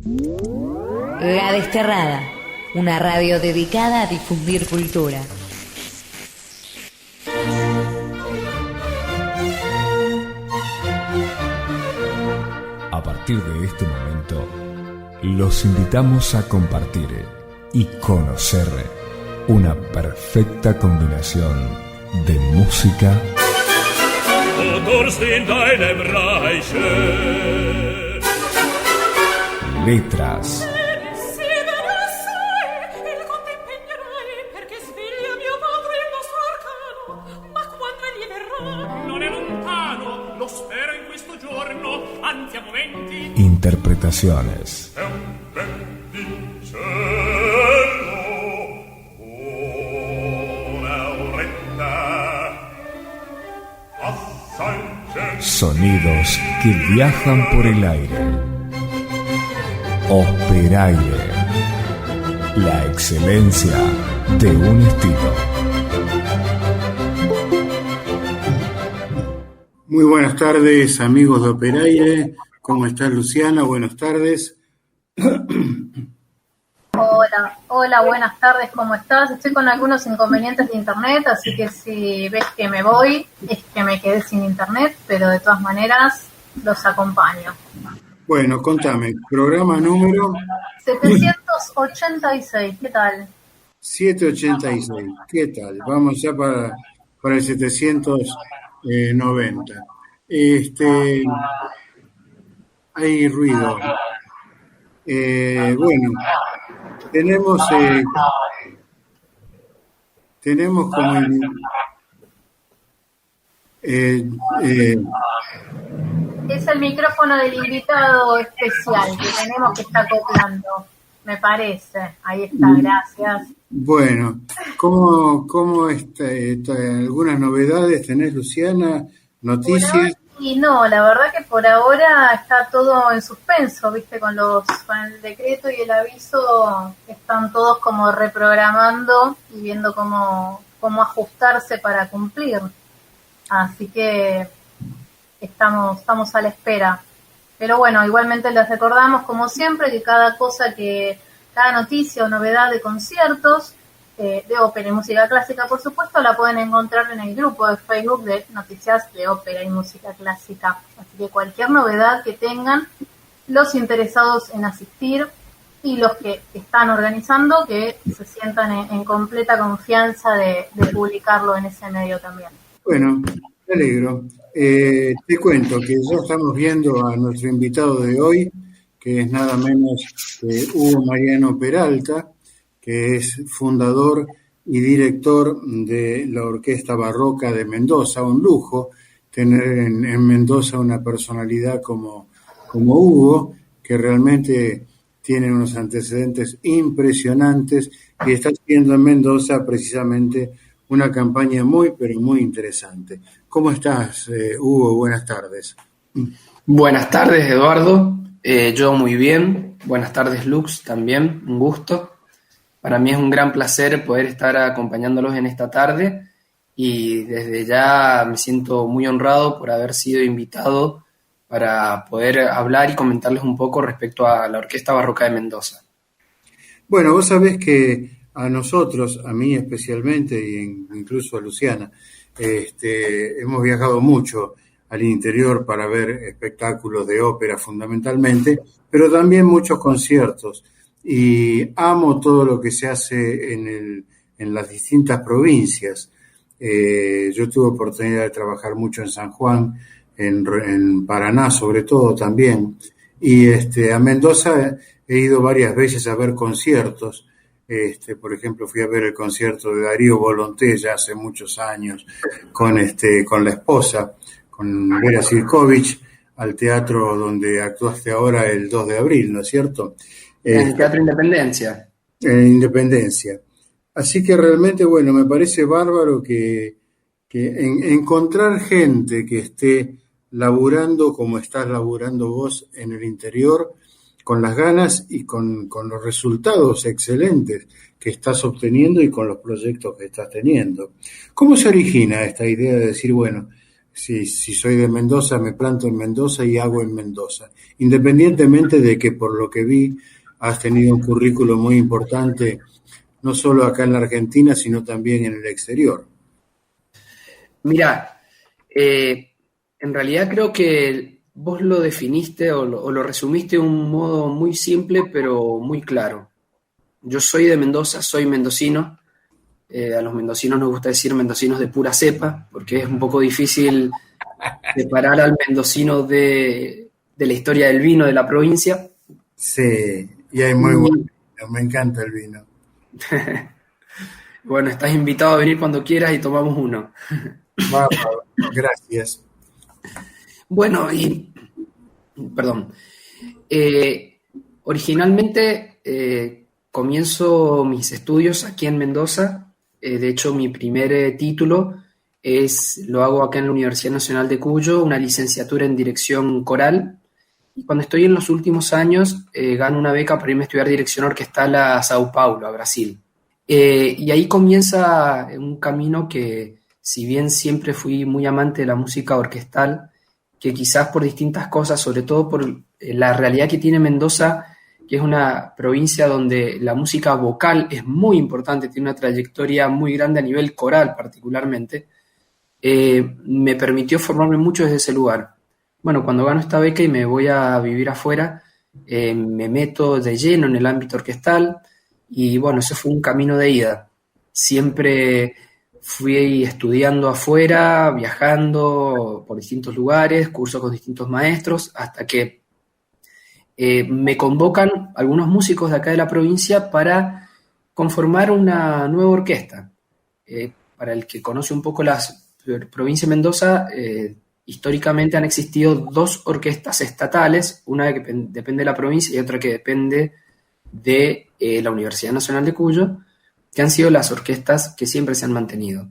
La Desterrada, una radio dedicada a difundir cultura. A partir de este momento, los invitamos a compartir y conocer una perfecta combinación de música, letras, interpretaciones. Sonidos que viajan por el aire. Operaire. La excelencia de un estilo. Muy buenas tardes, amigos de Operaire. ¿Cómo estás, Luciana? Buenas tardes. Hola, buenas tardes, ¿cómo estás? Estoy con algunos inconvenientes de internet, así que si ves que me voy, es que me quedé sin internet, pero de todas maneras los acompaño. Bueno, contame, programa número 786, ¿qué tal? 786, ¿qué tal? Vamos ya para el 790. Hay ruido. Bueno, tenemos como es el micrófono del invitado especial que tenemos que estar acoplando, me parece. Ahí está, gracias. Bueno, ¿cómo algunas novedades tenés, Luciana? ¿Noticias? Y no, la verdad que por ahora está todo en suspenso, viste, con el decreto y el aviso están todos como reprogramando y viendo cómo ajustarse para cumplir. Así que estamos a la espera. Pero bueno, igualmente les recordamos, como siempre, que cada noticia o novedad de conciertos, de ópera y música clásica, por supuesto, la pueden encontrar en el grupo de Facebook de Noticias de Ópera y Música Clásica. Así que cualquier novedad que tengan, los interesados en asistir y los que están organizando, que se sientan en completa confianza de publicarlo en ese medio también. Bueno, me alegro. Te cuento que ya estamos viendo a nuestro invitado de hoy, que es nada menos que Hugo Mariano Peralta, que es fundador y director de la Orquesta Barroca de Mendoza. Un lujo tener en Mendoza una personalidad como Hugo, que realmente tiene unos antecedentes impresionantes y está haciendo en Mendoza precisamente una campaña muy, pero muy interesante. ¿Cómo estás, Hugo? Buenas tardes. Buenas tardes, Eduardo. Yo muy bien. Buenas tardes, Lux, también. Un gusto. Para mí es un gran placer poder estar acompañándolos en esta tarde y desde ya me siento muy honrado por haber sido invitado para poder hablar y comentarles un poco respecto a la Orquesta Barroca de Mendoza. Bueno, vos sabés que a nosotros, a mí especialmente, e incluso a Luciana, hemos viajado mucho al interior para ver espectáculos de ópera fundamentalmente, pero también muchos conciertos. Y amo todo lo que se hace en las distintas provincias. Yo tuve oportunidad de trabajar mucho en San Juan, en Paraná sobre todo también, y a Mendoza he ido varias veces a ver conciertos. Por ejemplo, fui a ver el concierto de Darío Volonté ya hace muchos años con la esposa, con Vera Sirkovich, al teatro donde actuaste ahora el 2 de abril, ¿no es cierto? En el Teatro Independencia. En Independencia. Así que realmente, bueno, me parece bárbaro que encontrar gente que esté laburando como estás laburando vos en el interior, con las ganas y con los resultados excelentes que estás obteniendo y con los proyectos que estás teniendo. ¿Cómo se origina esta idea de decir, bueno, Si soy de Mendoza, me planto en Mendoza y hago en Mendoza. Independientemente de que, por lo que vi, has tenido un currículo muy importante, no solo acá en la Argentina, sino también en el exterior. Mira, en realidad creo que vos lo definiste o lo resumiste de un modo muy simple, pero muy claro. Yo soy de Mendoza, soy mendocino. A los mendocinos nos gusta decir mendocinos de pura cepa, porque es un poco difícil separar al mendocino de la historia del vino de la provincia. Sí, y hay muy buen vino, me encanta el vino. Bueno, estás invitado a venir cuando quieras y tomamos uno. Bárbaro, gracias. Bueno, perdón. Originalmente comienzo mis estudios aquí en Mendoza. De hecho, mi primer título lo hago acá en la Universidad Nacional de Cuyo, una licenciatura en dirección coral. Y cuando estoy en los últimos años, gano una beca para irme a estudiar dirección orquestal a Sao Paulo, a Brasil. Y ahí comienza un camino que, si bien siempre fui muy amante de la música orquestal, que quizás por distintas cosas, sobre todo por la realidad que tiene Mendoza, que es una provincia donde la música vocal es muy importante, tiene una trayectoria muy grande a nivel coral particularmente, me permitió formarme mucho desde ese lugar. Bueno, cuando gano esta beca y me voy a vivir afuera, me meto de lleno en el ámbito orquestal y bueno, eso fue un camino de ida. Siempre fui estudiando afuera, viajando por distintos lugares, cursos con distintos maestros, hasta que me convocan algunos músicos de acá de la provincia para conformar una nueva orquesta. Para el que conoce un poco la provincia de Mendoza, históricamente han existido dos orquestas estatales, una que depende de la provincia y otra que depende de la Universidad Nacional de Cuyo, que han sido las orquestas que siempre se han mantenido.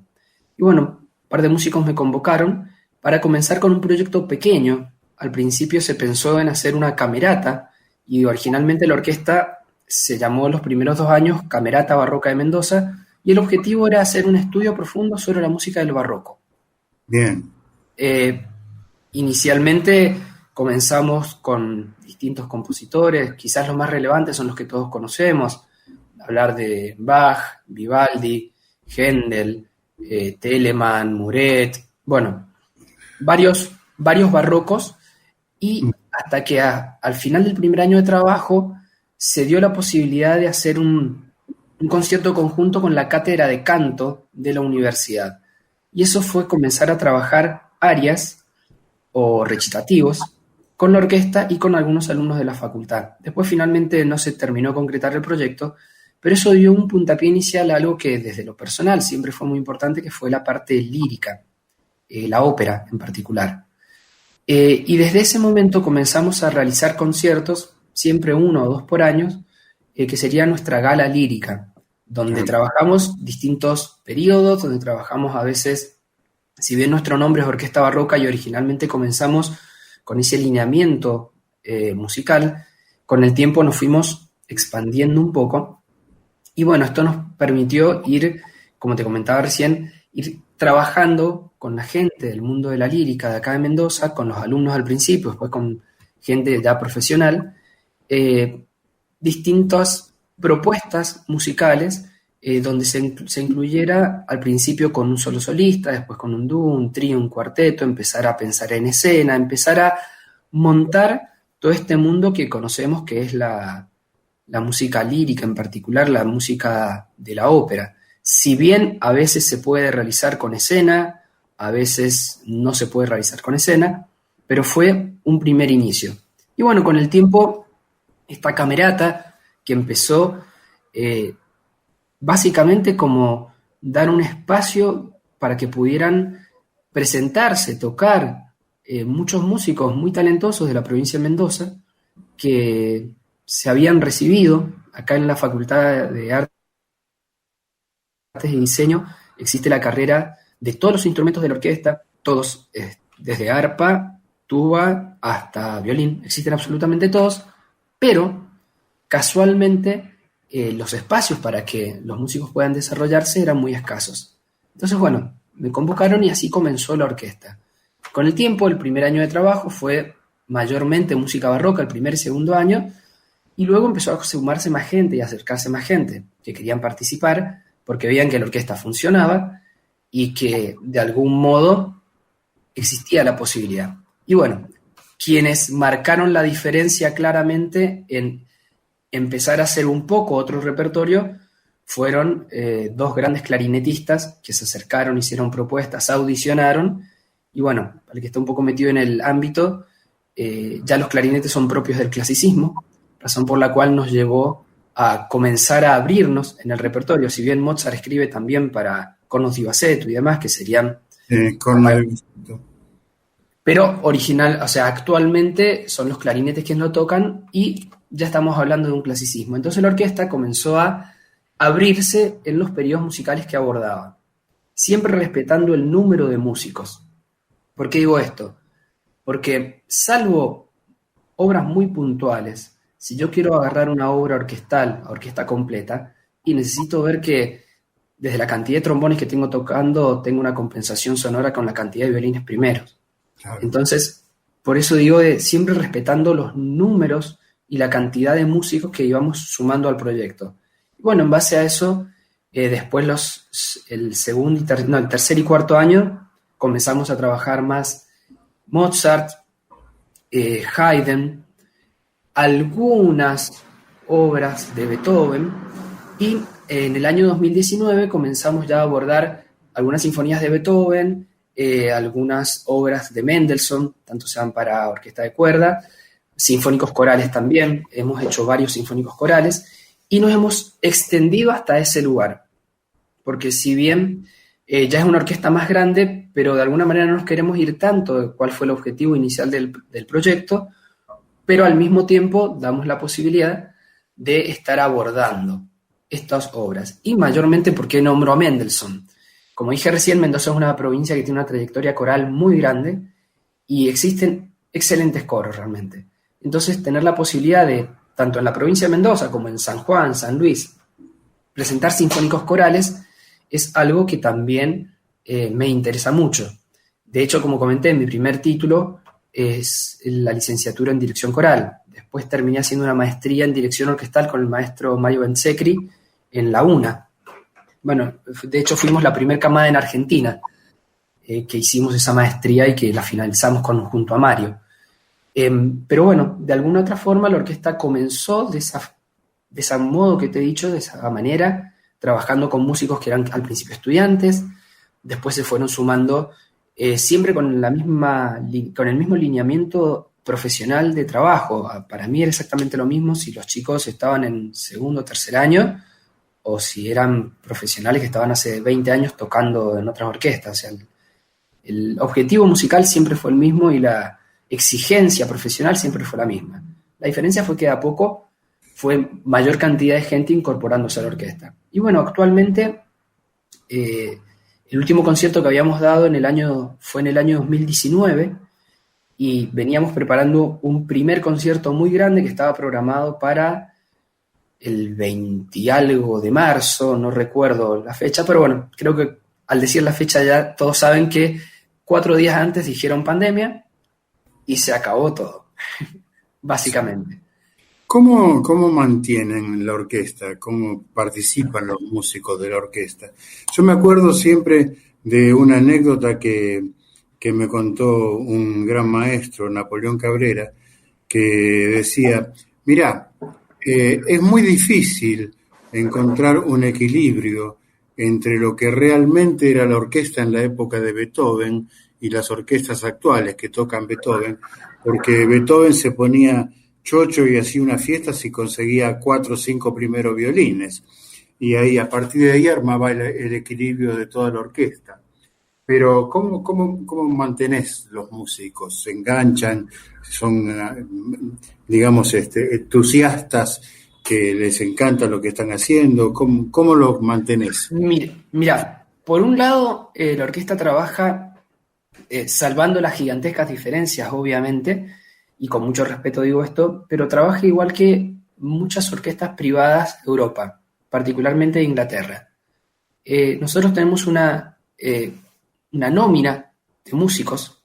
Y bueno, un par de músicos me convocaron para comenzar con un proyecto pequeño. Al principio se pensó en hacer una camerata y originalmente la orquesta se llamó los primeros 2 años Camerata Barroca de Mendoza y el objetivo era hacer un estudio profundo sobre la música del barroco. Bien. Inicialmente comenzamos con distintos compositores, quizás los más relevantes son los que todos conocemos, hablar de Bach, Vivaldi, Händel, Telemann, Muret, bueno, varios barrocos. Y hasta que al final del primer año de trabajo se dio la posibilidad de hacer un concierto conjunto con la cátedra de canto de la universidad. Y eso fue comenzar a trabajar arias o recitativos con la orquesta y con algunos alumnos de la facultad. Después finalmente no se terminó de concretar el proyecto, pero eso dio un puntapié inicial a algo que desde lo personal siempre fue muy importante, que fue la parte lírica, la ópera en particular. Y desde ese momento comenzamos a realizar conciertos, siempre 1 o 2 por año, que sería nuestra gala lírica, donde trabajamos distintos periodos, donde trabajamos a veces, si bien nuestro nombre es Orquesta Barroca y originalmente comenzamos con ese lineamiento musical, con el tiempo nos fuimos expandiendo un poco. Y bueno, esto nos permitió ir, como te comentaba recién, ir trabajando con la gente del mundo de la lírica de acá de Mendoza, con los alumnos al principio, después con gente ya profesional, distintas propuestas musicales donde se incluyera al principio con un solo solista, después con un dúo, un trío, un cuarteto, empezar a pensar en escena, empezar a montar todo este mundo que conocemos que es la música lírica, en particular la música de la ópera. Si bien a veces se puede realizar con escena, a veces no se puede realizar con escena, pero fue un primer inicio. Y bueno, con el tiempo, esta camerata que empezó básicamente como dar un espacio para que pudieran presentarse, tocar muchos músicos muy talentosos de la provincia de Mendoza que se habían recibido acá en la Facultad de Artes y Diseño. Existe la carrera de todos los instrumentos de la orquesta, todos, desde arpa, tuba hasta violín, existen absolutamente todos, pero casualmente los espacios para que los músicos puedan desarrollarse eran muy escasos. Entonces, bueno, me convocaron y así comenzó la orquesta. Con el tiempo, el primer año de trabajo fue mayormente música barroca, el primer y segundo año, y luego empezó a sumarse más gente y a acercarse más gente que querían participar porque veían que la orquesta funcionaba y que de algún modo existía la posibilidad. Y bueno, quienes marcaron la diferencia claramente en empezar a hacer un poco otro repertorio fueron dos grandes clarinetistas que se acercaron, hicieron propuestas, audicionaron, y bueno, para el que está un poco metido en el ámbito, ya los clarinetes son propios del clasicismo, razón por la cual nos llevó a comenzar a abrirnos en el repertorio. Si bien Mozart escribe también para cornos di Bassetto y demás, que serían... Pero original, o sea, actualmente son los clarinetes quienes lo tocan y ya estamos hablando de un clasicismo. Entonces la orquesta comenzó a abrirse en los periodos musicales que abordaba, siempre respetando el número de músicos. ¿Por qué digo esto? Porque salvo obras muy puntuales, si yo quiero agarrar una obra orquestal, orquesta completa, y necesito ver que desde la cantidad de trombones que tengo tocando, tengo una compensación sonora con la cantidad de violines primeros. Claro. Entonces, por eso digo siempre respetando los números y la cantidad de músicos que íbamos sumando al proyecto. Bueno, en base a eso, después el tercer y cuarto año comenzamos a trabajar más Mozart, Haydn, algunas obras de Beethoven, y en el año 2019 comenzamos ya a abordar algunas sinfonías de Beethoven, algunas obras de Mendelssohn, tanto sean para orquesta de cuerda, sinfónicos corales también, hemos hecho varios sinfónicos corales, y nos hemos extendido hasta ese lugar, porque si bien ya es una orquesta más grande, pero de alguna manera no nos queremos ir tanto de cuál fue el objetivo inicial del proyecto, pero al mismo tiempo damos la posibilidad de estar abordando estas obras. Y mayormente, ¿por qué nombro a Mendelssohn? Como dije recién, Mendoza es una provincia que tiene una trayectoria coral muy grande y existen excelentes coros realmente. Entonces, tener la posibilidad de, tanto en la provincia de Mendoza como en San Juan, San Luis, presentar sinfónicos corales es algo que también me interesa mucho. De hecho, como comenté, mi primer título es la licenciatura en dirección coral. Después terminé haciendo una maestría en dirección orquestal con el maestro Mario Benzecri en la UNA. Bueno, de hecho fuimos la primera camada en Argentina que hicimos esa maestría y que la finalizamos junto a Mario. Pero bueno, de alguna otra forma la orquesta comenzó de ese modo que te he dicho, de esa manera, trabajando con músicos que eran al principio estudiantes, después se fueron sumando siempre con el mismo lineamiento profesional de trabajo. Para mí era exactamente lo mismo si los chicos estaban en segundo o tercer año o si eran profesionales que estaban hace 20 años tocando en otras orquestas. O sea, el objetivo musical siempre fue el mismo y la exigencia profesional siempre fue la misma. La diferencia fue que de a poco fue mayor cantidad de gente incorporándose a la orquesta. Y bueno, actualmente el último concierto que habíamos dado fue en el año 2019 y veníamos preparando un primer concierto muy grande que estaba programado para el 20 y algo de marzo, no recuerdo la fecha, pero bueno, creo que al decir la fecha ya todos saben que 4 días antes dijeron pandemia y se acabó todo, básicamente. ¿Cómo mantienen la orquesta? ¿Cómo participan los músicos de la orquesta? Yo me acuerdo siempre de una anécdota que me contó un gran maestro, Napoleón Cabrera, que decía, mirá, es muy difícil encontrar un equilibrio entre lo que realmente era la orquesta en la época de Beethoven y las orquestas actuales que tocan Beethoven, porque Beethoven se ponía chocho y hacía una fiesta si conseguía 4 o 5 primeros violines, y ahí a partir de ahí armaba el equilibrio de toda la orquesta. Pero ¿cómo mantenés los músicos? ¿Se enganchan? ¿Son, digamos, entusiastas que les encanta lo que están haciendo? ¿Cómo los mantenés? Mira, por un lado, la orquesta trabaja salvando las gigantescas diferencias, obviamente, y con mucho respeto digo esto, pero trabaja igual que muchas orquestas privadas de Europa, particularmente de Inglaterra. Nosotros tenemos una nómina de músicos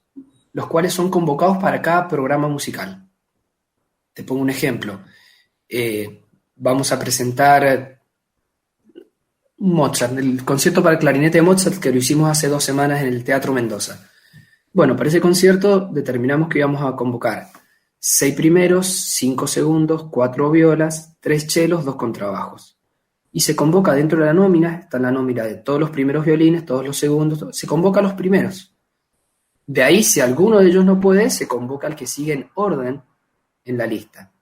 los cuales son convocados para cada programa musical. Te pongo un ejemplo. Vamos a presentar Mozart, el concierto para clarinete de Mozart, que lo hicimos hace 2 semanas en el Teatro Mendoza. Bueno, para ese concierto determinamos que íbamos a convocar 6 primeros, 5 segundos, 4 violas, 3 chelos, 2 contrabajos. Y se convoca dentro de la nómina, está la nómina de todos los primeros violines, todos los segundos, se convoca a los primeros. De ahí, si alguno de ellos no puede, se convoca al que sigue en orden en la lista.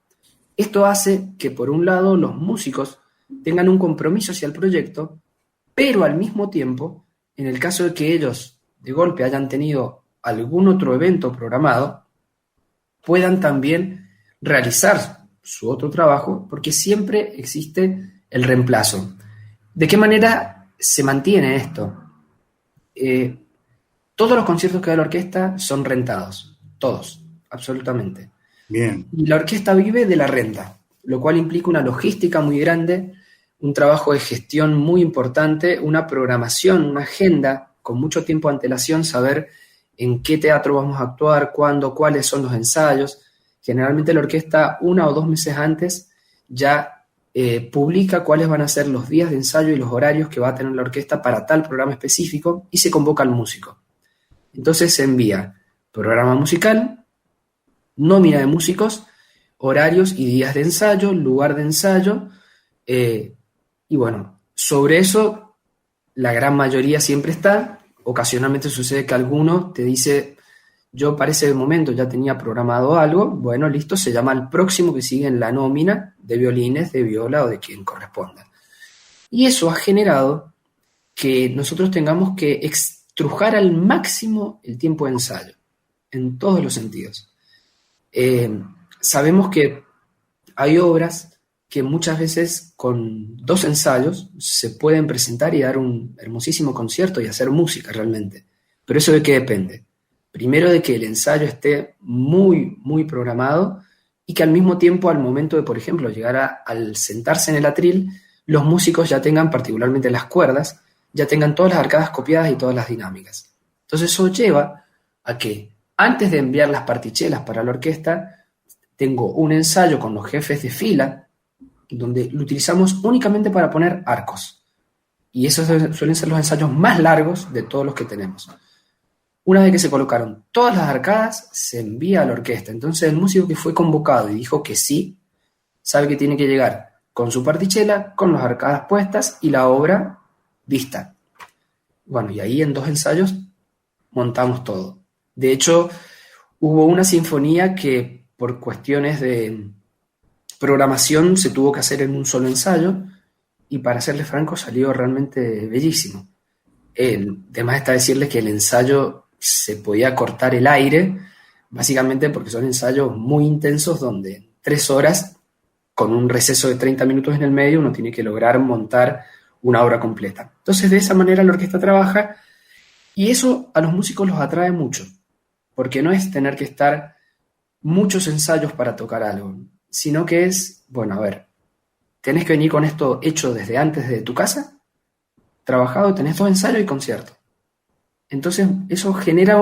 Esto hace que, por un lado, los músicos tengan un compromiso hacia el proyecto, pero al mismo tiempo, en el caso de que ellos de golpe hayan tenido algún otro evento programado, puedan también realizar su otro trabajo, porque siempre existe el reemplazo. ¿De qué manera se mantiene esto? Todos los conciertos que da la orquesta son rentados, todos, absolutamente. Bien. Y la orquesta vive de la renta, lo cual implica una logística muy grande, un trabajo de gestión muy importante, una programación, una agenda con mucho tiempo de antelación, saber en qué teatro vamos a actuar, cuándo, cuáles son los ensayos. Generalmente la orquesta 1 o 2 meses antes ya publica cuáles van a ser los días de ensayo y los horarios que va a tener la orquesta para tal programa específico y se convoca al músico. Entonces se envía programa musical, nómina de músicos, horarios y días de ensayo, lugar de ensayo, y bueno, sobre eso la gran mayoría siempre está. Ocasionalmente sucede que alguno te dice, yo para ese momento ya tenía programado algo, bueno, listo, se llama al próximo que sigue en la nómina de violines, de viola o de quien corresponda. Y eso ha generado que nosotros tengamos que extrujar al máximo el tiempo de ensayo, en todos los sentidos. Sabemos que hay obras que muchas veces con 2 ensayos se pueden presentar y dar un hermosísimo concierto y hacer música realmente. Pero ¿eso de qué depende? Primero de que el ensayo esté muy, muy programado y que al mismo tiempo, al momento de, por ejemplo, llegar al sentarse en el atril, los músicos ya tengan, particularmente las cuerdas, ya tengan todas las arcadas copiadas y todas las dinámicas. Entonces eso lleva a que antes de enviar las partichelas para la orquesta, tengo un ensayo con los jefes de fila, donde lo utilizamos únicamente para poner arcos. Y esos suelen ser los ensayos más largos de todos los que tenemos. Una vez que se colocaron todas las arcadas, se envía a la orquesta. Entonces el músico que fue convocado y dijo que sí, sabe que tiene que llegar con su partichela, con las arcadas puestas y la obra vista. Bueno, y ahí en 2 ensayos montamos todo. De hecho, hubo una sinfonía que por cuestiones de programación se tuvo que hacer en un solo ensayo y, para serles franco, salió realmente bellísimo. Además está decirles que el ensayo se podía cortar el aire, básicamente porque son ensayos muy intensos donde en 3 horas, con un receso de 30 minutos en el medio, uno tiene que lograr montar una obra completa. Entonces de esa manera la orquesta trabaja y eso a los músicos los atrae mucho, porque no es tener que estar muchos ensayos para tocar algo, sino que es, bueno, a ver, tenés que venir con esto hecho desde antes de tu casa, trabajado, tenés 2 ensayos y concierto. Entonces eso genera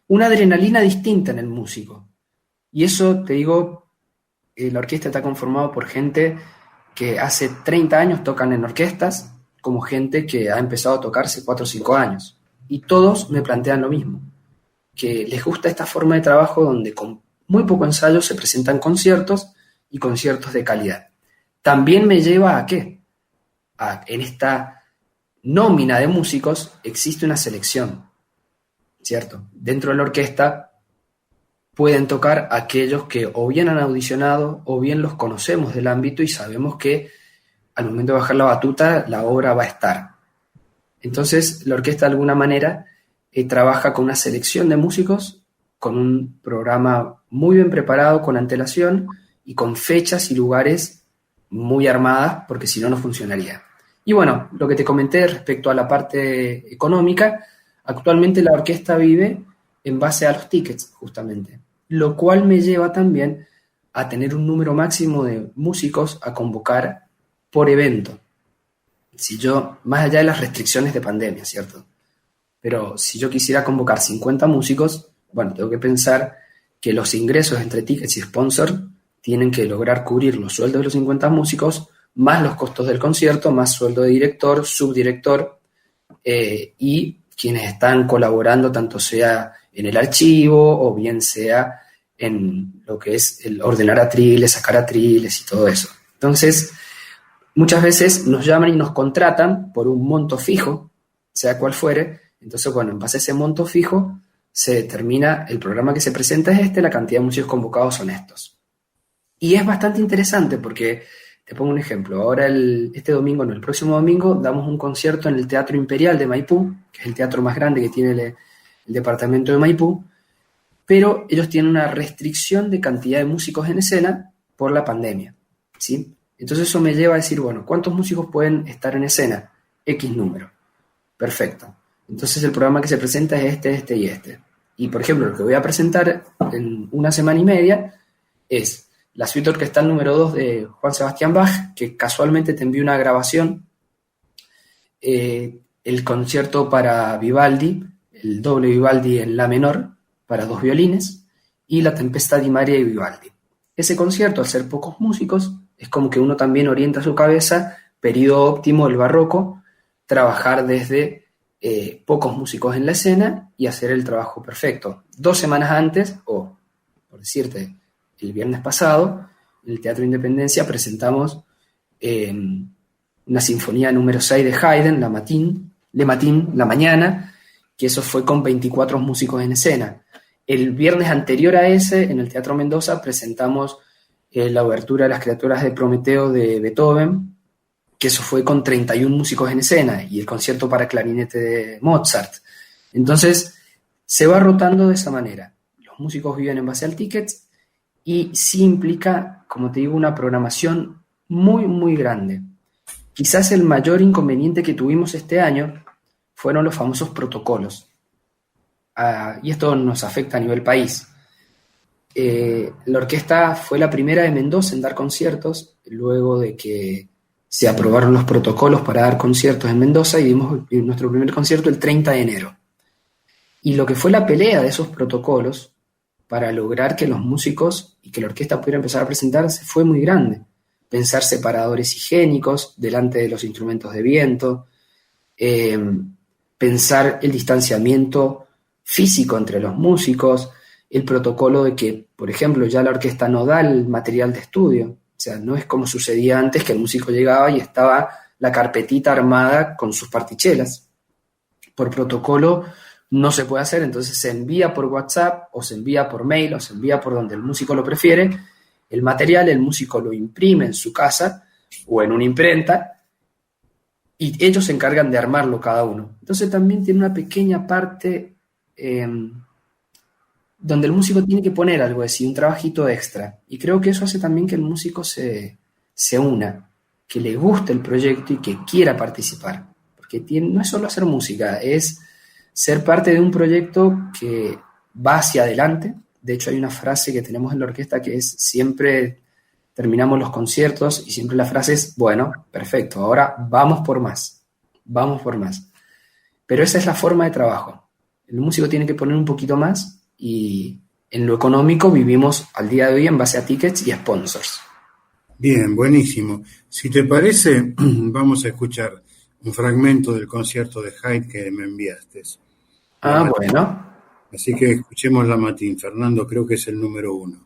una adrenalina distinta en el músico. Y eso, te digo, la orquesta está conformada por gente que hace 30 años tocan en orquestas, como gente que ha empezado a tocar hace 4 o 5 años. Y todos me plantean lo mismo, que les gusta esta forma de trabajo donde con muy poco ensayo se presentan conciertos y conciertos de calidad. También me lleva a ¿qué? En esta nómina de músicos existe una selección, ¿cierto? Dentro de la orquesta pueden tocar aquellos que o bien han audicionado o bien los conocemos del ámbito y sabemos que al momento de bajar la batuta la obra va a estar. Entonces la orquesta de alguna manera trabaja con una selección de músicos, con un programa muy bien preparado, con antelación y con fechas y lugares muy armadas, porque si no, no funcionaría. Y bueno, lo que te comenté respecto a la parte económica, actualmente la orquesta vive en base a los tickets, justamente, lo cual me lleva también a tener un número máximo de músicos a convocar por evento. Si yo, más allá de las restricciones de pandemia, ¿cierto? Pero si yo quisiera convocar 50 músicos, Bueno, tengo que pensar que los ingresos entre tickets y sponsor tienen que lograr cubrir los sueldos de los 50 músicos, más los costos del concierto, más sueldo de director, subdirector, y quienes están colaborando, tanto sea en el archivo o bien sea en lo que es el ordenar atriles, sacar atriles y todo eso. Entonces, muchas veces nos llaman y nos contratan por un monto fijo, sea cual fuere. Entonces, bueno, en base a ese monto fijo se determina el programa que se presenta es este, la cantidad de músicos convocados son estos. Y es bastante interesante porque, te pongo un ejemplo, ahora este domingo, no, el próximo domingo, damos un concierto en el Teatro Imperial de Maipú, que es el teatro más grande que tiene el departamento de Maipú, pero ellos tienen una restricción de cantidad de músicos en escena por la pandemia, ¿sí? Entonces eso me lleva a decir, bueno, ¿cuántos músicos pueden estar en escena? X número. Perfecto. Entonces el programa que se presenta es este y este. Y por ejemplo, lo que voy a presentar en una semana y media es la suite orquestal número 2 de Juan Sebastián Bach, que casualmente te envié una grabación, el concierto para Vivaldi, el doble Vivaldi en la menor, para 2 violines, y la Tempesta di Maria de Vivaldi. Ese concierto, al ser pocos músicos, es como que uno también orienta su cabeza, periodo óptimo del barroco, trabajar desde pocos músicos en la escena y hacer el trabajo perfecto. 2 semanas antes, o por decirte, el viernes pasado, en el Teatro Independencia presentamos una sinfonía número 6 de Haydn, Le Matin, La Mañana, que eso fue con 24 músicos en escena. El viernes anterior a ese, en el Teatro Mendoza, presentamos la obertura de Las criaturas de Prometeo de Beethoven, que eso fue con 31 músicos en escena, y el concierto para clarinete de Mozart. Entonces, se va rotando de esa manera. Los músicos viven en base al ticket, y sí implica, como te digo, una programación muy, muy grande. Quizás el mayor inconveniente que tuvimos este año fueron los famosos protocolos. Y esto nos afecta a nivel país. La orquesta fue la primera de Mendoza en dar conciertos, luego de que se aprobaron los protocolos para dar conciertos en Mendoza, y dimos nuestro primer concierto el 30 de enero. Y lo que fue la pelea de esos protocolos para lograr que los músicos y que la orquesta pudiera empezar a presentarse fue muy grande. Pensar separadores higiénicos delante de los instrumentos de viento, pensar el distanciamiento físico entre los músicos, el protocolo de que, por ejemplo, ya la orquesta no da el material de estudio. O sea, no es como sucedía antes, que el músico llegaba y estaba la carpetita armada con sus partichelas. Por protocolo no se puede hacer, entonces se envía por WhatsApp, o se envía por mail, o se envía por donde el músico lo prefiere, el material, el músico lo imprime en su casa o en una imprenta, y ellos se encargan de armarlo cada uno. Entonces también tiene una pequeña parte donde el músico tiene que poner algo así, un trabajito extra, y creo que eso hace también que el músico se una, que le guste el proyecto y que quiera participar, porque no es solo hacer música, es ser parte de un proyecto que va hacia adelante. De hecho, hay una frase que tenemos en la orquesta que es: siempre terminamos los conciertos y siempre la frase es, bueno, perfecto, ahora vamos por más, vamos por más. Pero esa es la forma de trabajo. El músico tiene que poner un poquito más, y en lo económico vivimos al día de hoy en base a tickets y sponsors. Bien, buenísimo. Si te parece, vamos a escuchar un fragmento del concierto de Haydn que me enviaste. Bueno. Así que escuchemos La Matin. Fernando, creo que es el número 1.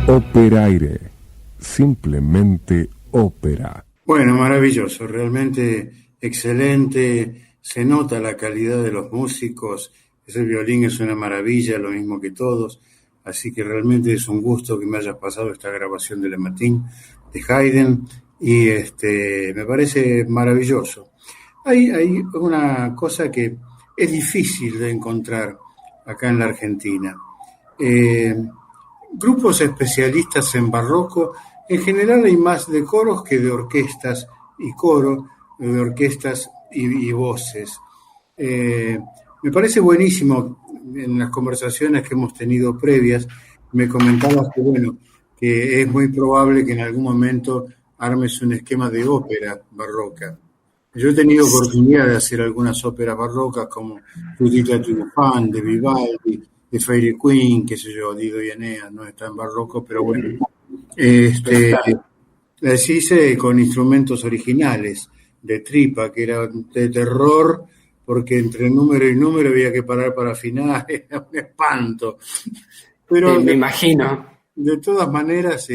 Operaire, simplemente ópera. Bueno, maravilloso, realmente excelente, se nota la calidad de los músicos, ese violín es una maravilla, lo mismo que todos, así que realmente es un gusto que me hayas pasado esta grabación de Le Matin de Haydn, y me parece maravilloso. Hay una cosa que es difícil de encontrar acá en la Argentina. Grupos especialistas en barroco, en general hay más de coros que de orquestas y coro, de orquestas y voces. Me parece buenísimo, en las conversaciones que hemos tenido previas, me comentabas que, bueno, que es muy probable que en algún momento armes un esquema de ópera barroca. Yo he tenido oportunidad de hacer algunas óperas barrocas como Judith Triunfante, de Vivaldi, de Fairy Queen, qué sé yo, Dido y Eneas, no está en barroco, pero bueno. Las hice con instrumentos originales, de tripa, que era de terror, porque entre número y número había que parar para afinar, era un espanto. Pero me imagino. De todas maneras,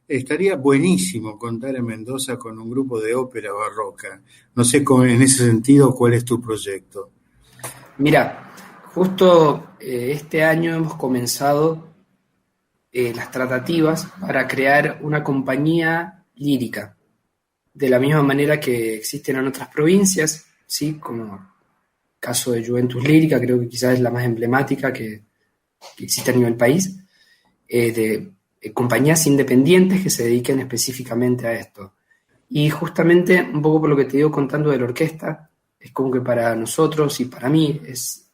estaría buenísimo contar en Mendoza con un grupo de ópera barroca. No sé en ese sentido cuál es tu proyecto. Mira, justo este año hemos comenzado las tratativas para crear una compañía lírica, de la misma manera que existen en otras provincias, ¿sí? Como el caso de Juventus Lírica, creo que quizás es la más emblemática que existe a nivel país, de compañías independientes que se dediquen específicamente a esto. Y justamente, un poco por lo que te digo contando de la orquesta, es como que para nosotros y para mí es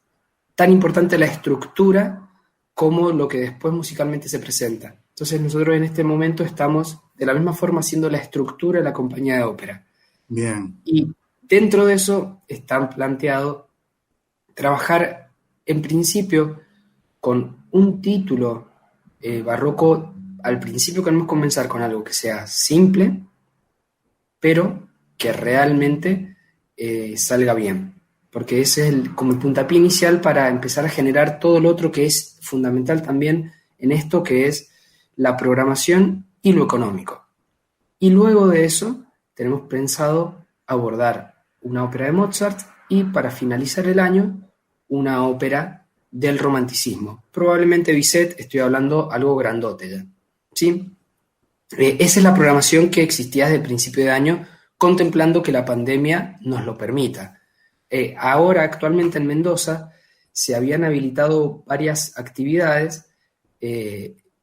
tan importante la estructura como lo que después musicalmente se presenta. Entonces nosotros en este momento estamos de la misma forma haciendo la estructura de la compañía de ópera. Bien. Y dentro de eso está planteado trabajar en principio con un título barroco. Al principio queremos comenzar con algo que sea simple, pero que realmente salga bien. Porque ese es como el puntapié inicial para empezar a generar todo lo otro que es fundamental también en esto, que es la programación y lo económico. Y luego de eso tenemos pensado abordar una ópera de Mozart y para finalizar el año una ópera del romanticismo. Probablemente Bizet, estoy hablando algo grandote ya, ¿sí? Esa es la programación que existía desde el principio de año, contemplando que la pandemia nos lo permita. Ahora, actualmente en Mendoza, se habían habilitado varias actividades,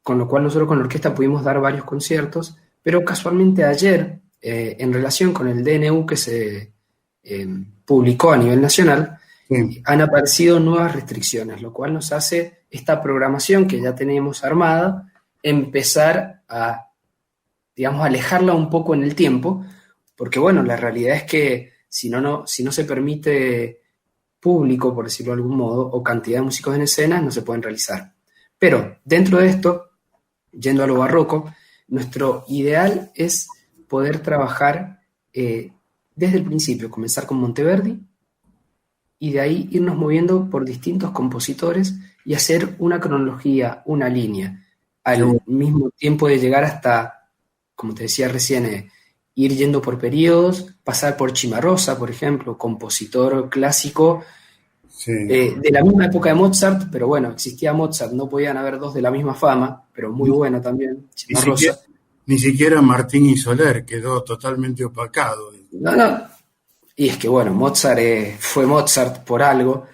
con lo cual nosotros con la orquesta pudimos dar varios conciertos, pero casualmente ayer, en relación con el DNU que se publicó a nivel nacional, Sí. Han aparecido nuevas restricciones, lo cual nos hace esta programación que ya teníamos armada, empezar a, digamos, alejarla un poco en el tiempo, porque bueno, la realidad es que si no se permite público, por decirlo de algún modo, o cantidad de músicos en escena, no se pueden realizar. Pero dentro de esto, yendo a lo barroco, nuestro ideal es poder trabajar desde el principio, comenzar con Monteverdi y de ahí irnos moviendo por distintos compositores y hacer una cronología, una línea, al mismo tiempo de llegar hasta, como te decía recién, ir yendo por periodos, pasar por Cimarosa, por ejemplo, compositor clásico, Sí. de la misma época de Mozart, pero bueno, existía Mozart, no podían haber dos de la misma fama, pero muy bueno también, Cimarosa. Ni siquiera Martín y Soler quedó totalmente opacado. No. Y es que, bueno, Mozart fue Mozart por algo.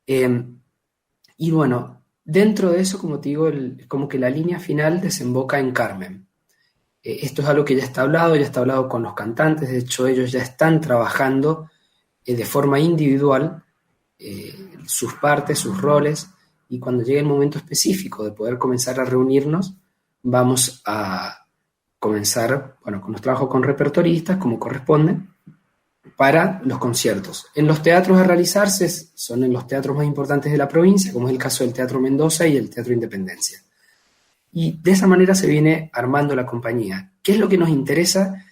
Y bueno, dentro de eso, como te digo, como que la línea final desemboca en Carmen. Esto es algo que ya está hablado con los cantantes, de hecho ellos ya están trabajando de forma individual sus partes, sus roles, y cuando llegue el momento específico de poder comenzar a reunirnos, vamos a comenzar, bueno, con los trabajos con repertoristas, como corresponde, para los conciertos. En los teatros a realizarse son en los teatros más importantes de la provincia, como es el caso del Teatro Mendoza y el Teatro Independencia. Y de esa manera se viene armando la compañía. ¿Qué es lo que nos interesa?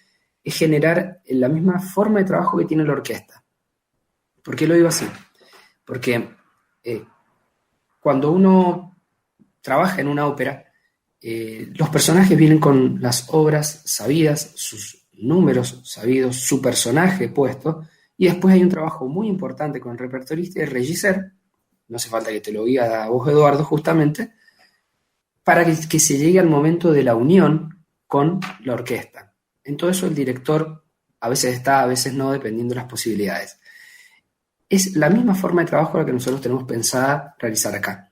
Es generar la misma forma de trabajo que tiene la orquesta. ¿Por qué lo digo así? Porque cuando uno trabaja en una ópera, los personajes vienen con las obras sabidas, sus números sabidos, su personaje puesto, y después hay un trabajo muy importante con el repertorista y el regisseur, no hace falta que te lo diga a vos, Eduardo, justamente, para que se llegue al momento de la unión con la orquesta. En todo eso el director a veces está, a veces no, dependiendo de las posibilidades. Es la misma forma de trabajo la que nosotros tenemos pensada realizar acá,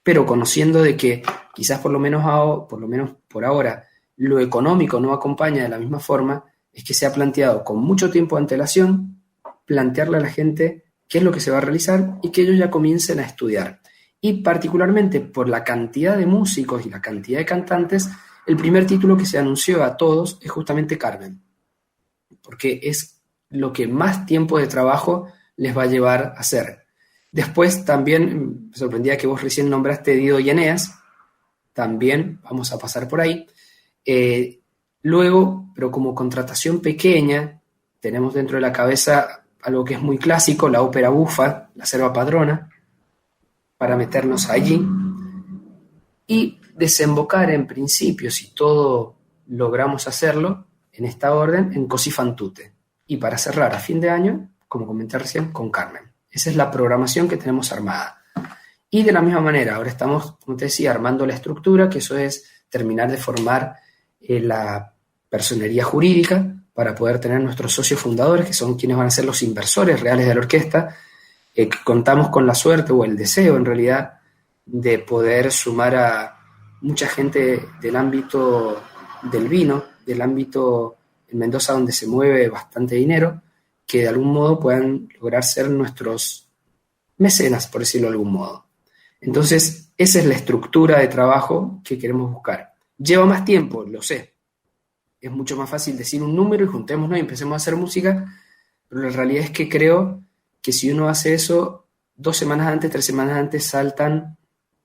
pero conociendo de que quizás por lo menos por ahora lo económico no acompaña de la misma forma, es que se ha planteado con mucho tiempo de antelación plantearle a la gente qué es lo que se va a realizar y que ellos ya comiencen a estudiar. Y particularmente por la cantidad de músicos y la cantidad de cantantes, el primer título que se anunció a todos es justamente Carmen, porque es lo que más tiempo de trabajo les va a llevar a hacer. Después también me sorprendía que vos recién nombraste Dido y Eneas, también vamos a pasar por ahí. Luego, pero como contratación pequeña, tenemos dentro de la cabeza algo que es muy clásico, la ópera bufa, la Serva Padrona, para meternos allí y desembocar en principio, si todo logramos hacerlo en esta orden, en Così fan tutte. Y para cerrar a fin de año, como comenté recién, con Carmen. Esa es la programación que tenemos armada. Y de la misma manera, ahora estamos, como te decía, armando la estructura, que eso es terminar de formar la personería jurídica para poder tener nuestros socios fundadores, que son quienes van a ser los inversores reales de la orquesta. Contamos con la suerte o el deseo, en realidad, de poder sumar a mucha gente del ámbito del vino, del ámbito en Mendoza donde se mueve bastante dinero, que de algún modo puedan lograr ser nuestros mecenas, por decirlo de algún modo. Entonces, esa es la estructura de trabajo que queremos buscar. Lleva más tiempo, lo sé. Es mucho más fácil decir un número y juntémonos y empecemos a hacer música, pero la realidad es que creo que si uno hace eso, 2 semanas antes, 3 semanas antes, saltan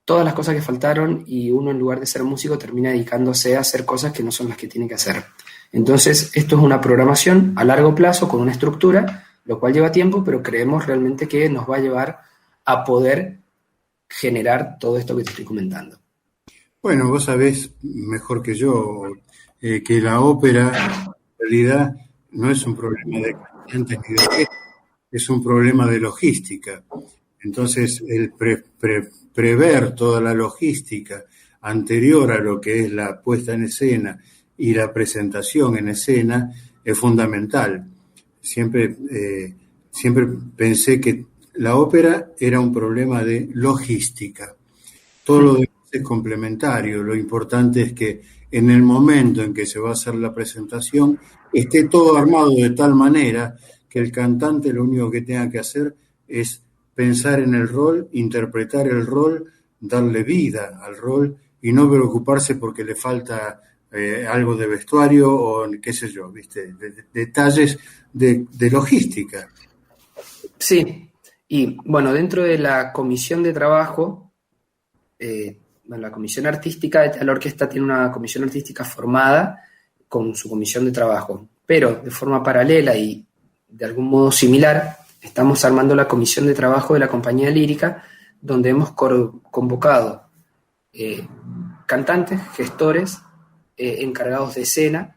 todas las cosas que faltaron y uno, en lugar de ser músico, termina dedicándose a hacer cosas que no son las que tiene que hacer. Entonces, esto es una programación a largo plazo con una estructura, lo cual lleva tiempo, pero creemos realmente que nos va a llevar a poder generar todo esto que te estoy comentando. Bueno, vos sabés mejor que yo que la ópera en realidad no es un problema de cantantes ni de orquesta, es un problema de logística. Entonces, el prever toda la logística anterior a lo que es la puesta en escena y la presentación en escena es fundamental. Siempre pensé que la ópera era un problema de logística. Todo lo demás es complementario. Lo importante es que en el momento en que se va a hacer la presentación esté todo armado de tal manera que el cantante lo único que tenga que hacer es pensar en el rol, interpretar el rol, darle vida al rol y no preocuparse porque le falta algo de vestuario o qué sé yo, ¿viste? Detalles de logística. Sí, y bueno, dentro de la comisión de trabajo, la comisión artística, la orquesta tiene una comisión artística formada con su comisión de trabajo, pero de forma paralela y de algún modo similar, estamos armando la comisión de trabajo de la compañía lírica, donde hemos convocado cantantes, gestores, encargados de escena.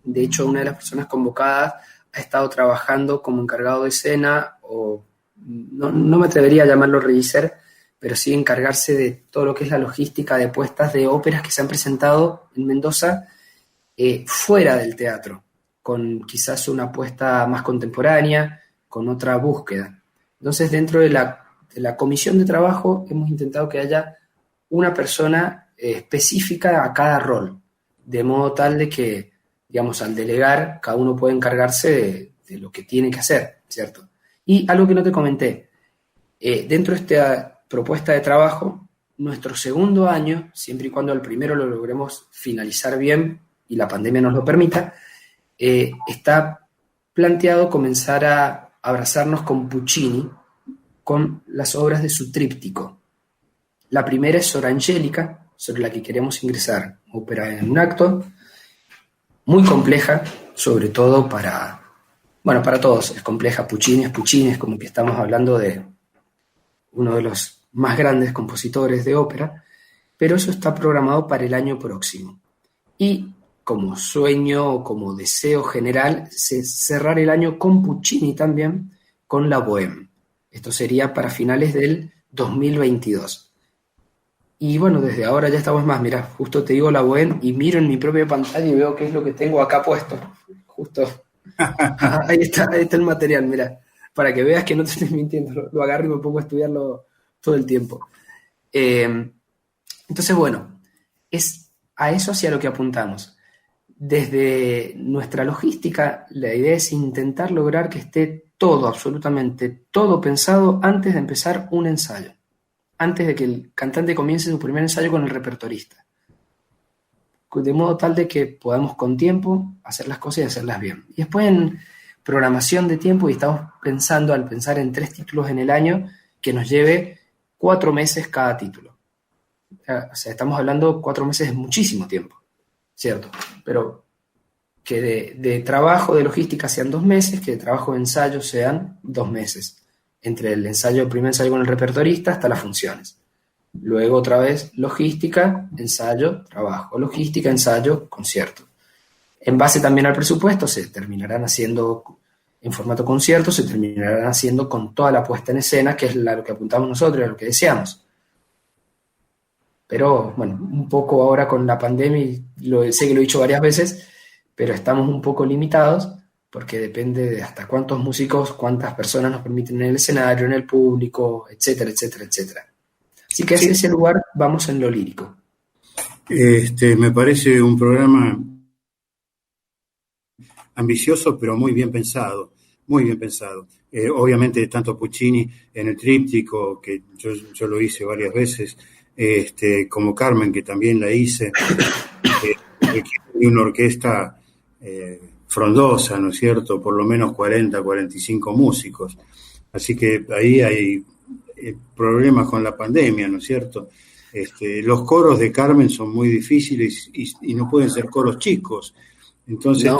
De hecho, una de las personas convocadas ha estado trabajando como encargado de escena, o no me atrevería a llamarlo regisseur, pero sí encargarse de todo lo que es la logística de puestas de óperas que se han presentado en Mendoza fuera del teatro, con quizás una apuesta más contemporánea, con otra búsqueda. Entonces, dentro de la comisión de trabajo hemos intentado que haya una persona específica a cada rol. de modo tal de que, digamos, al delegar, cada uno puede encargarse de lo que tiene que hacer, ¿cierto? Y algo que no te comenté, dentro de esta propuesta de trabajo, nuestro segundo año, siempre y cuando el primero lo logremos finalizar bien y la pandemia nos lo permita, está planteado comenzar a abrazarnos con Puccini, con las obras de su tríptico. La primera es Sor Angélica, sobre la que queremos ingresar, ópera en un acto, muy compleja, sobre todo para todos, es compleja. Puccini, es como que estamos hablando de uno de los más grandes compositores de ópera, pero eso está programado para el año próximo. Y como sueño o como deseo general, cerrar el año con Puccini también, con la Bohème. Esto sería para finales del 2022. Y bueno, desde ahora ya estamos más. Mira, justo te digo la Bohème y miro en mi propia pantalla y veo qué es lo que tengo acá puesto. Justo. Ahí está el material, mira. Para que veas que no te estoy mintiendo. Lo agarro y me pongo a estudiarlo todo el tiempo. Entonces, bueno, es a eso hacia lo que apuntamos. Desde nuestra logística, la idea es intentar lograr que esté todo, absolutamente todo pensado antes de empezar un ensayo. Antes de que el cantante comience su primer ensayo con el repertorista. De modo tal de que podamos con tiempo hacer las cosas y hacerlas bien. Y después en programación de tiempo, y estamos pensando, al pensar en 3 títulos en el año, que nos lleve 4 meses cada título. O sea, estamos hablando 4 meses es muchísimo tiempo, ¿cierto? Pero que de trabajo de logística sean 2 meses, que de trabajo de ensayo sean 2 meses. Entre el primer ensayo con el repertorista hasta las funciones. Luego otra vez logística, ensayo, trabajo. Logística, ensayo, concierto. En base también al presupuesto se terminarán haciendo en formato concierto, se terminarán haciendo con toda la puesta en escena, que es lo que apuntamos nosotros, a lo que deseamos. Pero bueno, un poco ahora con la pandemia, sé que lo he dicho varias veces, pero estamos un poco limitados porque depende de hasta cuántos músicos, cuántas personas nos permiten en el escenario, en el público, etcétera, etcétera, etcétera. Así que hacia ese lugar vamos en lo lírico. Me parece un programa ambicioso, pero muy bien pensado, muy bien pensado. Obviamente, tanto Puccini en el tríptico, que yo lo hice varias veces, como Carmen, que también la hice, y una orquesta frondosa, ¿no es cierto? Por lo menos 40, 45 músicos. Así que ahí hay problemas con la pandemia, ¿no es cierto? Los coros de Carmen son muy difíciles y no pueden ser coros chicos. Entonces, no.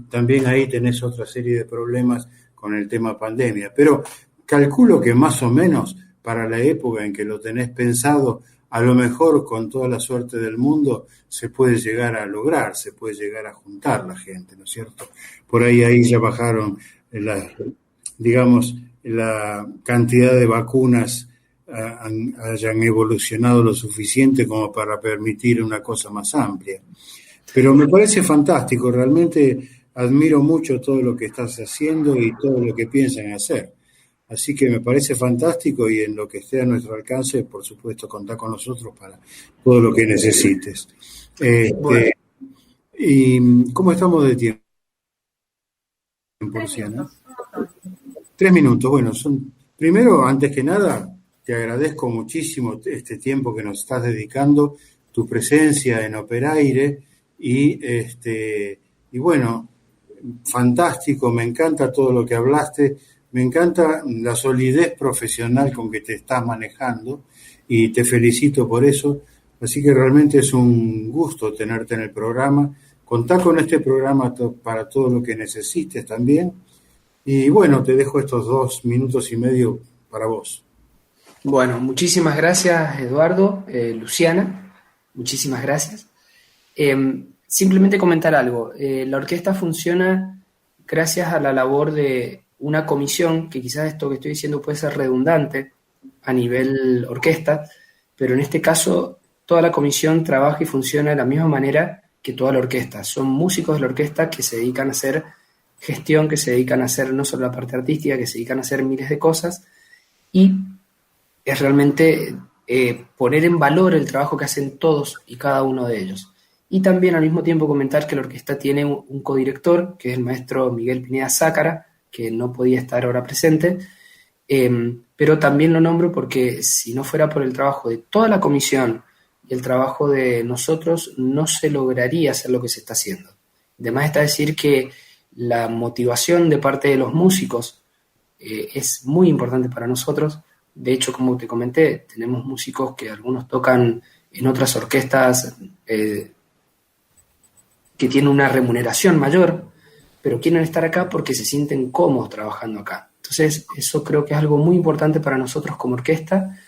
También ahí tenés otra serie de problemas con el tema pandemia. Pero calculo que más o menos para la época en que lo tenés pensado, a lo mejor con toda la suerte del mundo se puede llegar a lograr, se puede llegar a juntar la gente, ¿no es cierto? Por ahí ya bajaron la cantidad de vacunas, hayan evolucionado lo suficiente como para permitir una cosa más amplia. Pero me parece fantástico, realmente admiro mucho todo lo que estás haciendo y todo lo que piensan hacer. Así que me parece fantástico y en lo que esté a nuestro alcance, por supuesto, contá con nosotros para todo lo que necesites. Bueno. ¿Y cómo estamos de tiempo? 3 minutos. Bueno, primero, antes que nada, te agradezco muchísimo este tiempo que nos estás dedicando, tu presencia en Operaire y bueno, fantástico, me encanta todo lo que hablaste. Me encanta la solidez profesional con que te estás manejando y te felicito por eso. Así que realmente es un gusto tenerte en el programa. Contá con este programa para todo lo que necesites también. Y bueno, te dejo estos 2 minutos y medio para vos. Bueno, muchísimas gracias, Eduardo, Luciana. Muchísimas gracias. Simplemente comentar algo. La orquesta funciona gracias a la labor de una comisión, que quizás esto que estoy diciendo puede ser redundante a nivel orquesta, pero en este caso toda la comisión trabaja y funciona de la misma manera que toda la orquesta. Son músicos de la orquesta que se dedican a hacer gestión, que se dedican a hacer no solo la parte artística, que se dedican a hacer miles de cosas, y es realmente poner en valor el trabajo que hacen todos y cada uno de ellos. Y también al mismo tiempo comentar que la orquesta tiene un codirector, que es el maestro Miguel Pineda Zácara, que no podía estar ahora presente, pero también lo nombro porque si no fuera por el trabajo de toda la comisión y el trabajo de nosotros, no se lograría hacer lo que se está haciendo. Además está decir que la motivación de parte de los músicos es muy importante para nosotros. De hecho, como te comenté, tenemos músicos que algunos tocan en otras orquestas que tienen una remuneración mayor, pero quieren estar acá porque se sienten cómodos trabajando acá. Entonces, eso creo que es algo muy importante para nosotros como orquesta.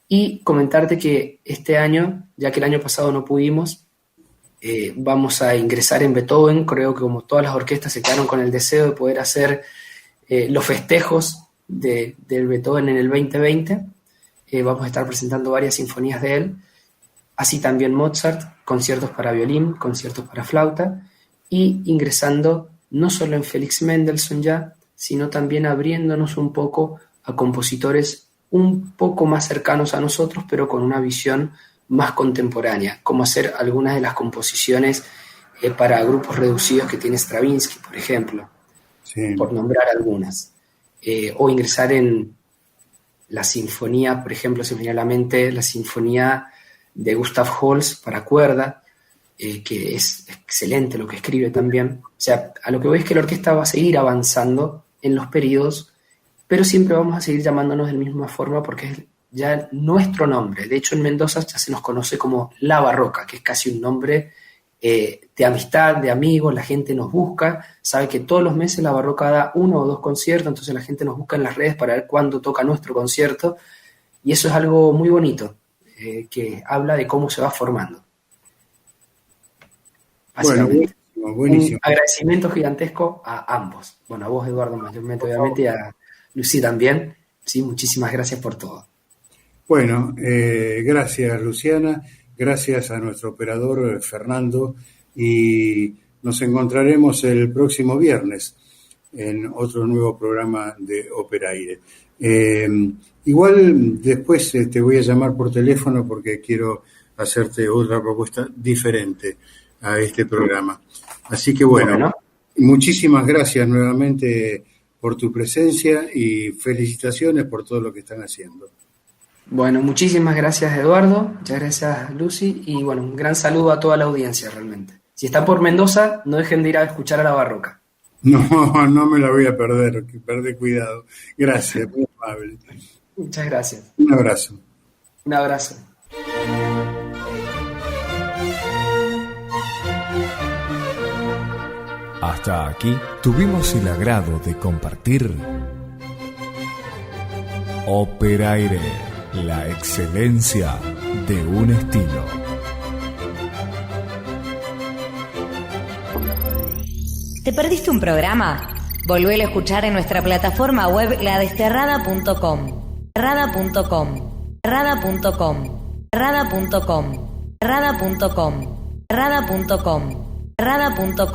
Y comentarte que este año, ya que el año pasado no pudimos, vamos a ingresar en Beethoven. Creo que como todas las orquestas se quedaron con el deseo de poder hacer los festejos del Beethoven en el 2020. Vamos a estar presentando varias sinfonías de él. Así también Mozart, conciertos para violín, conciertos para flauta, y ingresando no solo en Félix Mendelssohn ya, sino también abriéndonos un poco a compositores un poco más cercanos a nosotros, pero con una visión más contemporánea, como hacer algunas de las composiciones para grupos reducidos que tiene Stravinsky, por ejemplo, Sí. por nombrar algunas. O ingresar en la sinfonía, por ejemplo, se me viene a la mente la sinfonía de Gustav Holst para cuerda, que es excelente lo que escribe también. O sea, a lo que voy es que la orquesta va a seguir avanzando en los periodos, pero siempre vamos a seguir llamándonos de la misma forma porque es ya nuestro nombre. De hecho, en Mendoza ya se nos conoce como La Barroca, que es casi un nombre de amistad, de amigos. La gente nos busca, sabe que todos los meses La Barroca da 1 o 2 conciertos, entonces la gente nos busca en las redes para ver cuándo toca nuestro concierto, y eso es algo muy bonito, que habla de cómo se va formando. Bueno, buenísimo. Un agradecimiento gigantesco a ambos. Bueno, a vos, Eduardo, mayormente, obviamente, y a Lucy también. Sí, muchísimas gracias por todo. Bueno, gracias Luciana, gracias a nuestro operador Fernando, y nos encontraremos el próximo viernes en otro nuevo programa de Operaire. Igual después te voy a llamar por teléfono porque quiero hacerte otra propuesta diferente a este programa. Así que bueno, muchísimas gracias nuevamente por tu presencia y felicitaciones por todo lo que están haciendo. Bueno, muchísimas gracias, Eduardo, muchas gracias, Lucy, y bueno, un gran saludo a toda la audiencia realmente. Si están por Mendoza, no dejen de ir a escuchar a La Barroca. No, no me la voy a perder, cuidado. Gracias, muy amable. Muchas gracias. Un abrazo. Un abrazo. Hasta aquí tuvimos el agrado de compartir Operaire, la excelencia de un estilo. ¿Te perdiste un programa? Volvélo a escuchar en nuestra plataforma web ladesterrada.com. Rada.com. Rada.com. Rada.com. Rada.com. Rada.com. Rada.com.